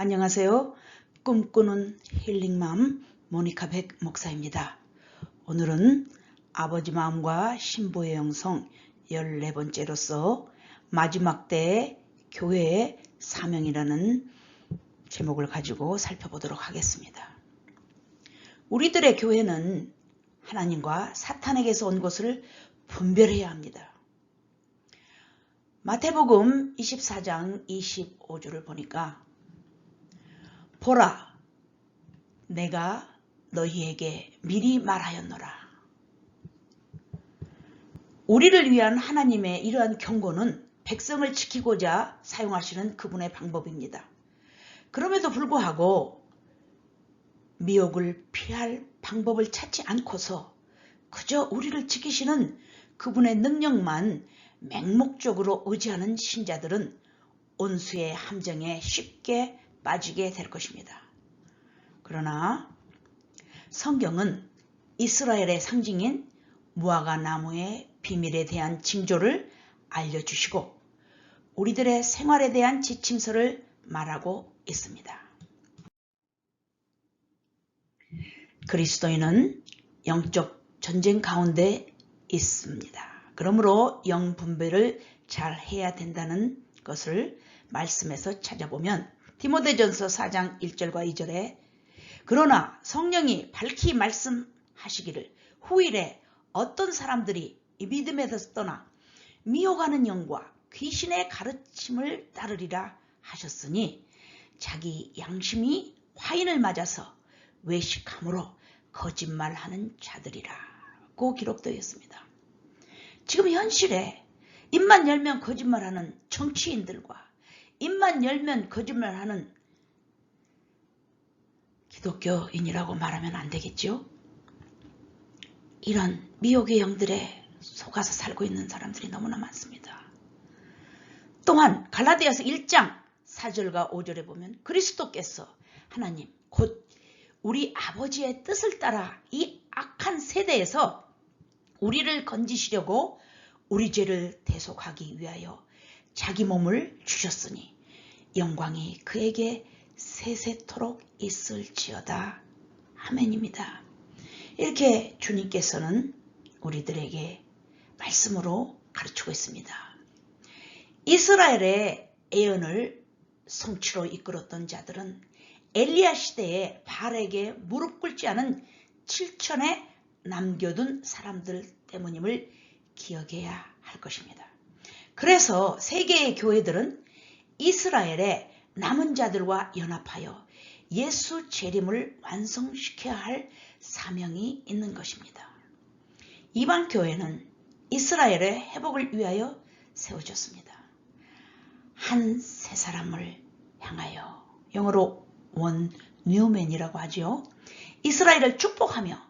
안녕하세요. 꿈꾸는 힐링맘 모니카 백 목사입니다. 오늘은 아버지 마음과 신부의 영성 14번째로서 마지막 때의 교회의 사명이라는 제목을 가지고 살펴보도록 하겠습니다. 우리들의 교회는 하나님과 사탄에게서 온 것을 분별해야 합니다. 마태복음 24장 25절을 보니까 보라, 내가 너희에게 미리 말하였노라. 우리를 위한 하나님의 이러한 경고는 백성을 지키고자 사용하시는 그분의 방법입니다. 그럼에도 불구하고 미혹을 피할 방법을 찾지 않고서 그저 우리를 지키시는 그분의 능력만 맹목적으로 의지하는 신자들은 온수의 함정에 쉽게 빠지게 될 것입니다. 그러나 성경은 이스라엘의 상징인 무화과 나무의 비밀에 대한 징조를 알려주시고 우리들의 생활에 대한 지침서를 말하고 있습니다. 그리스도인은 영적 전쟁 가운데 있습니다. 그러므로 영 분별을 잘 해야 된다는 것을 말씀에서 찾아보면 디모데전서 4장 1절과 2절에 그러나 성령이 밝히 말씀하시기를 후일에 어떤 사람들이 이 믿음에서 떠나 미혹하는 영과 귀신의 가르침을 따르리라 하셨으니 자기 양심이 화인을 맞아서 외식함으로 거짓말하는 자들이라고 기록되어 있습니다. 지금 현실에 입만 열면 거짓말하는 정치인들과 입만 열면 거짓말하는 기독교인이라고 말하면 안 되겠죠? 이런 미혹의 영들에 속아서 살고 있는 사람들이 너무나 많습니다. 또한 갈라디아서 1장 4절과 5절에 보면 그리스도께서 하나님 곧 우리 아버지의 뜻을 따라 이 악한 세대에서 우리를 건지시려고 우리 죄를 대속하기 위하여 자기 몸을 주셨으니 영광이 그에게 세세토록 있을지어다. 아멘입니다. 이렇게 주님께서는 우리들에게 말씀으로 가르치고 있습니다. 이스라엘의 애언을 성취로 이끌었던 자들은 엘리야 시대에 바알에게 무릎 꿇지 않은 7천에 남겨둔 사람들 때문임을 기억해야 할 것입니다. 그래서 세계의 교회들은 이스라엘의 남은 자들과 연합하여 예수 재림을 완성시켜야 할 사명이 있는 것입니다. 이방 교회는 이스라엘의 회복을 위하여 세워졌습니다. 한 세 사람을 향하여 영어로 원 뉴맨이라고 하죠. 이스라엘을 축복하며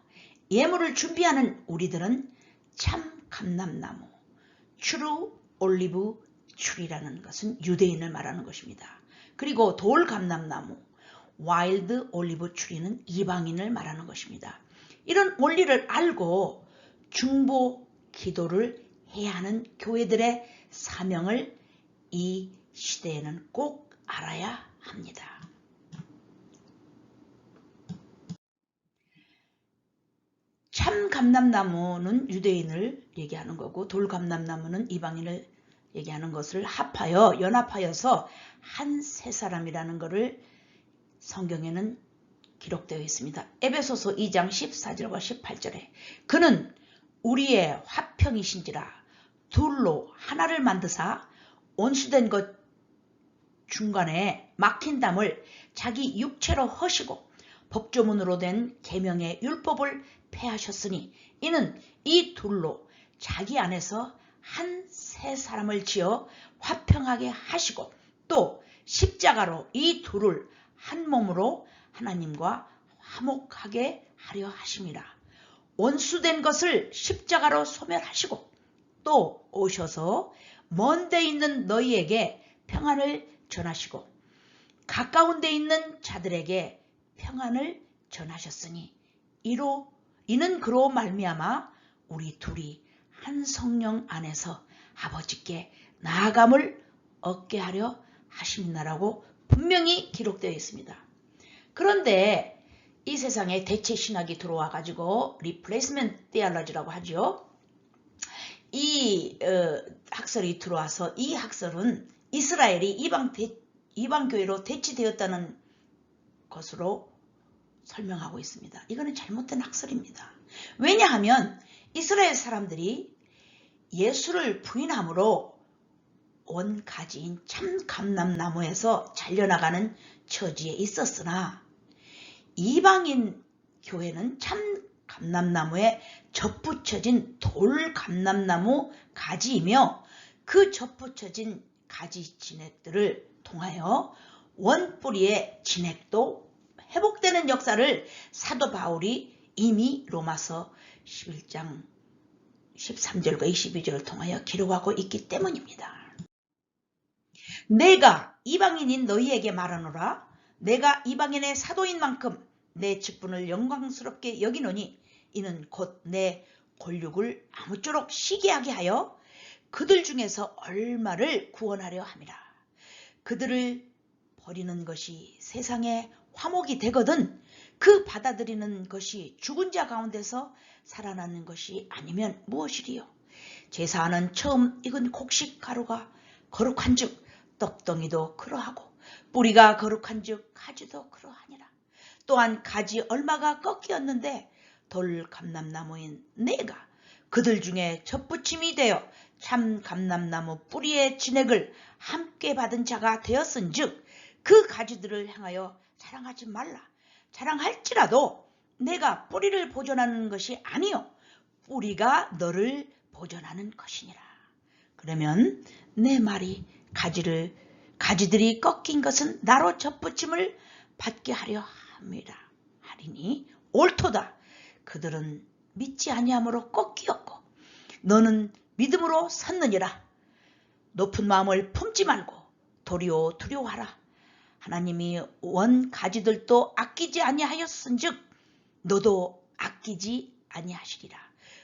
예물을 준비하는 우리들은 참 감람나무, 트루 올리브 트리라는 것은 유대인을 말하는 것입니다. 그리고 돌 감람나무, 와일드 올리브 트리는 이방인을 말하는 것입니다. 이런 원리를 알고 중보 기도를 해야 하는 교회들의 사명을 이 시대에는 꼭 알아야 합니다. 참 감람나무는 유대인을 얘기하는 거고 돌 감람나무는 이방인을 얘기하는 것을 합하여 연합하여서 한 세 사람이라는 것을 성경에는 기록되어 있습니다. 에베소서 2장 14절과 18절에 그는 우리의 화평이신지라 둘로 하나를 만드사 온수된 것 중간에 막힌 담을 자기 육체로 허시고 법조문으로 된 계명의 율법을 폐하셨으니 이는 이 둘로 자기 안에서 한 세 사람을 지어 화평하게 하시고 또 십자가로 이 둘을 한 몸으로 하나님과 화목하게 하려 하심이라. 원수된 것을 십자가로 소멸하시고 또 오셔서 먼 데 있는 너희에게 평안을 전하시고 가까운 데 있는 자들에게 평안을 전하셨으니 이는 그로 말미암아 우리 둘이 한 성령 안에서 아버지께 나아감을 얻게 하려 하심이나라고 분명히 기록되어 있습니다. 그런데 이 세상에 대체 신학이 들어와 가지고 리플레이스먼트 디알러지라고 하죠. 이 학설이 들어와서 이 학설은 이스라엘이 이방 교회로 대치되었다는 것으로 설명하고 있습니다. 이거는 잘못된 학설입니다. 왜냐하면 이스라엘 사람들이 예수를 부인함으로 온 가지인 참 감람나무에서 잘려나가는 처지에 있었으나 이방인 교회는 참 감람나무에 접붙여진 돌 감람나무 가지이며 그 접붙여진 가지 진액들을 통하여 원뿌리의 진액도 회복되는 역사를 사도 바울이 이미 로마서 11장 13절과 22절을 통하여 기록하고 있기 때문입니다. 내가 이방인인 너희에게 말하노라. 내가 이방인의 사도인 만큼 내 직분을 영광스럽게 여기노니 이는 곧 내 권력을 아무쪼록 시기하게 하여 그들 중에서 얼마를 구원하려 함이라. 그들을 버리는 것이 세상에 화목이 되거든 그 받아들이는 것이 죽은 자 가운데서 살아나는 것이 아니면 무엇이리요. 제사하는 처음 익은 곡식 가루가 거룩한 즉 떡덩이도 그러하고 뿌리가 거룩한 즉 가지도 그러하니라. 또한 가지 얼마가 꺾이었는데 돌 감람나무인 내가 그들 중에 접붙임이 되어 참 감람나무 뿌리의 진액을 함께 받은 자가 되었은즉 그 가지들을 향하여 자랑하지 말라. 자랑할지라도 내가 뿌리를 보존하는 것이 아니요 뿌리가 너를 보존하는 것이니라. 그러면 내 말이 가지들이 꺾인 것은 나로 접붙임을 받게 하려 함이라 하리니 옳도다. 그들은 믿지 아니함으로 꺾이었고 너는 믿음으로 섰느니라. 높은 마음을 품지 말고 도리어 두려워하라. 하나님이 원 가지들도 아끼지 아니하였은즉 너도 아끼지 아니하시리라.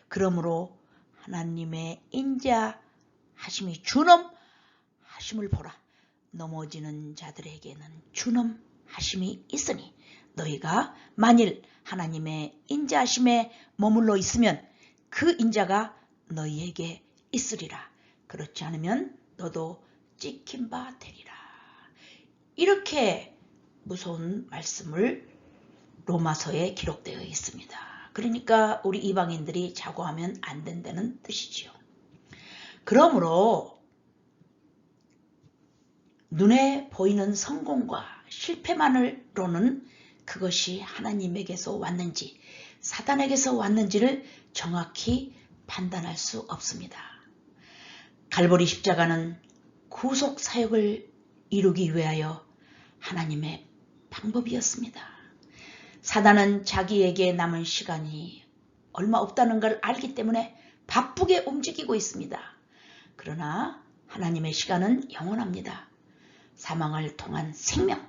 그러므로 하나님의 인자하심이 준엄하심을 보라. 넘어지는 자들에게는 준엄하심이 있으니 너희가 만일 하나님의 인자하심에 머물러 있으면 그 인자가 너희에게 있으리라. 그렇지 않으면 너도 찍힌 바 되리라. 이렇게 무서운 말씀을 로마서에 기록되어 있습니다. 그러니까 우리 이방인들이 자고하면 안 된다는 뜻이지요. 그러므로 눈에 보이는 성공과 실패만으로는 그것이 하나님에게서 왔는지 사단에게서 왔는지를 정확히 판단할 수 없습니다. 갈보리 십자가는 구속 사역을 이루기 위하여 하나님의 방법이었습니다. 사단은 자기에게 남은 시간이 얼마 없다는 걸 알기 때문에 바쁘게 움직이고 있습니다. 그러나 하나님의 시간은 영원합니다. 사망을 통한 생명,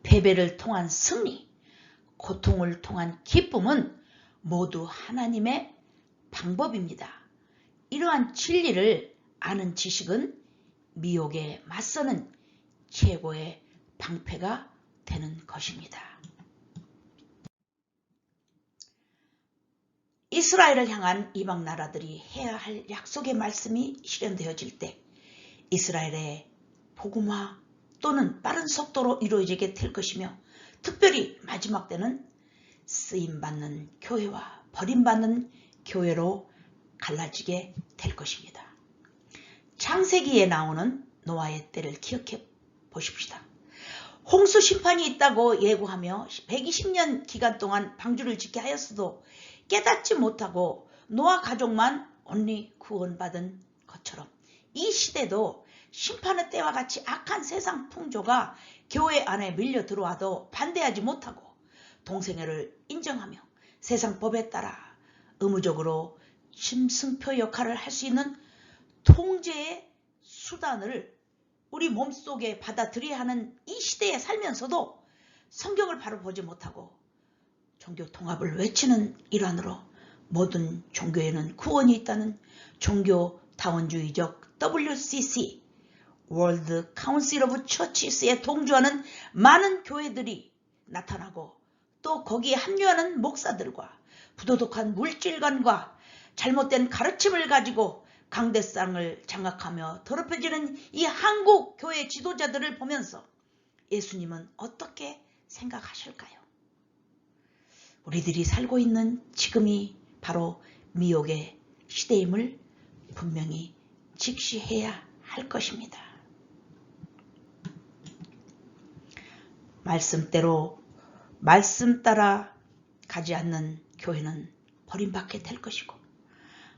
패배를 통한 승리, 고통을 통한 기쁨은 모두 하나님의 방법입니다. 이러한 진리를 아는 지식은 미혹에 맞서는 최고의 방패가 되는 것입니다. 이스라엘을 향한 이방 나라들이 해야 할 약속의 말씀이 실현되어질 때 이스라엘의 복음화 또는 빠른 속도로 이루어지게 될 것이며 특별히 마지막 때는 쓰임받는 교회와 버림받는 교회로 갈라지게 될 것입니다. 창세기에 나오는 노아의 때를 기억해 보십시다. 홍수 심판이 있다고 예고하며 120년 기간 동안 방주를 짓게 하였어도 깨닫지 못하고 노아 가족만 온리 구원받은 것처럼 이 시대도 심판의 때와 같이 악한 세상 풍조가 교회 안에 밀려 들어와도 반대하지 못하고 동성애를 인정하며 세상 법에 따라 의무적으로 심승표 역할을 할 수 있는 통제의 수단을 우리 몸속에 받아들여야 하는 이 시대에 살면서도 성경을 바로 보지 못하고 종교 통합을 외치는 일환으로 모든 종교에는 구원이 있다는 종교다원주의적 WCC 월드 카운실 오브 처치스에 동조하는 많은 교회들이 나타나고 또 거기에 합류하는 목사들과 부도덕한 물질관과 잘못된 가르침을 가지고 강대상을 장악하며 더럽혀지는 이 한국 교회 지도자들을 보면서 예수님은 어떻게 생각하실까요? 우리들이 살고 있는 지금이 바로 미혹의 시대임을 분명히 직시해야 할 것입니다. 말씀대로 말씀 따라 가지 않는 교회는 버림받게 될 것이고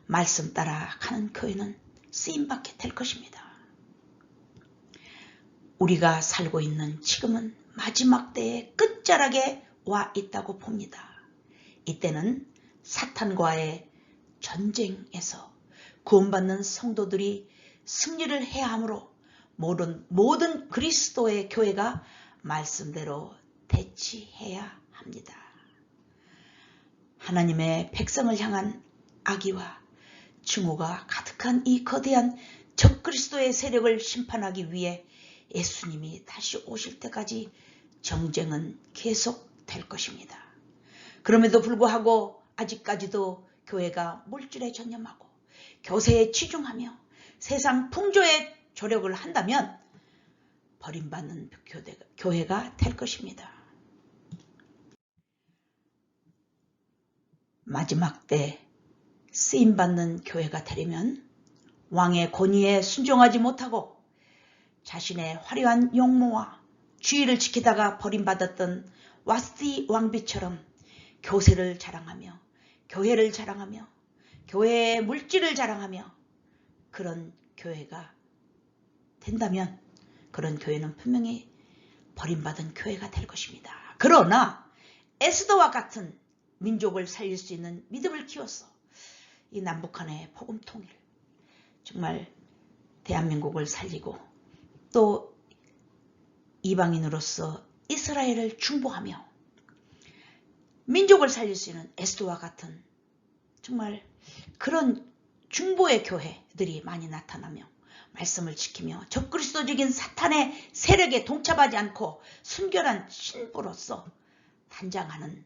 말씀 따라 가는 교회는 쓰임받게 될 것입니다. 우리가 살고 있는 지금은 마지막 때의 끝자락에 와 있다고 봅니다. 이때는 사탄과의 전쟁에서 구원받는 성도들이 승리를 해야 하므로 모든 그리스도의 교회가 말씀대로 대치해야 합니다. 하나님의 백성을 향한 악의와 증오가 가득한 이 거대한 적그리스도의 세력을 심판하기 위해 예수님이 다시 오실 때까지 정쟁은 계속될 것입니다. 그럼에도 불구하고 아직까지도 교회가 물질에 전념하고 교세에 치중하며 세상 풍조에 조력을 한다면 버림받는 교회가 될 것입니다. 마지막 때 쓰임받는 교회가 되려면 왕의 권위에 순종하지 못하고 자신의 화려한 용모와 주의를 지키다가 버림받았던 와스티 왕비처럼 교세를 자랑하며 교회를 자랑하며 교회의 물질을 자랑하며 그런 교회가 된다면 그런 교회는 분명히 버림받은 교회가 될 것입니다. 그러나 에스더와 같은 민족을 살릴 수 있는 믿음을 키워서 이 남북한의 복음 통일, 정말 대한민국을 살리고 또 이방인으로서 이스라엘을 중보하며 민족을 살릴 수 있는 에스더와 같은 정말 그런 중보의 교회들이 많이 나타나며 말씀을 지키며 적그리스도적인 사탄의 세력에 동참하지 않고 순결한 신부로서 단장하는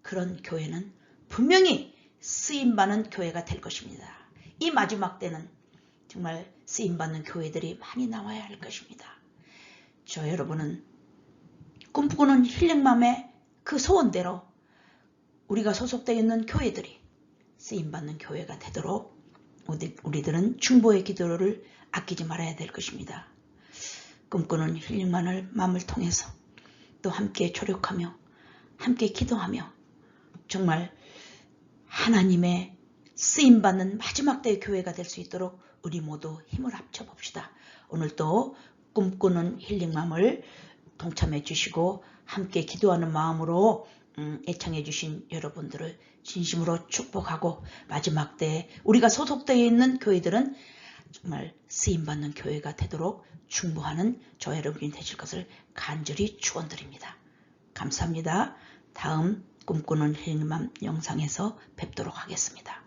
그런 교회는 분명히 쓰임받는 교회가 될 것입니다. 이 마지막 때는 정말 쓰임받는 교회들이 많이 나와야 할 것입니다. 저 여러분은 꿈꾸는 힐링맘의 그 소원대로 우리가 소속되어 있는 교회들이 쓰임받는 교회가 되도록 우리들은 중보의 기도를 아끼지 말아야 될 것입니다. 꿈꾸는 힐링맘을 통해서 또 함께 조력하며 함께 기도하며 정말 하나님의 쓰임받는 마지막 때의 교회가 될 수 있도록 우리 모두 힘을 합쳐 봅시다. 오늘도 꿈꾸는 힐링맘을 동참해 주시고 함께 기도하는 마음으로 애청해 주신 여러분들을 진심으로 축복하고 마지막 때 우리가 소속되어 있는 교회들은 정말 쓰임받는 교회가 되도록 중보하는 저 여러분이 되실 것을 간절히 축원드립니다. 감사합니다. 다음 꿈꾸는 힐링맘 영상에서 뵙도록 하겠습니다.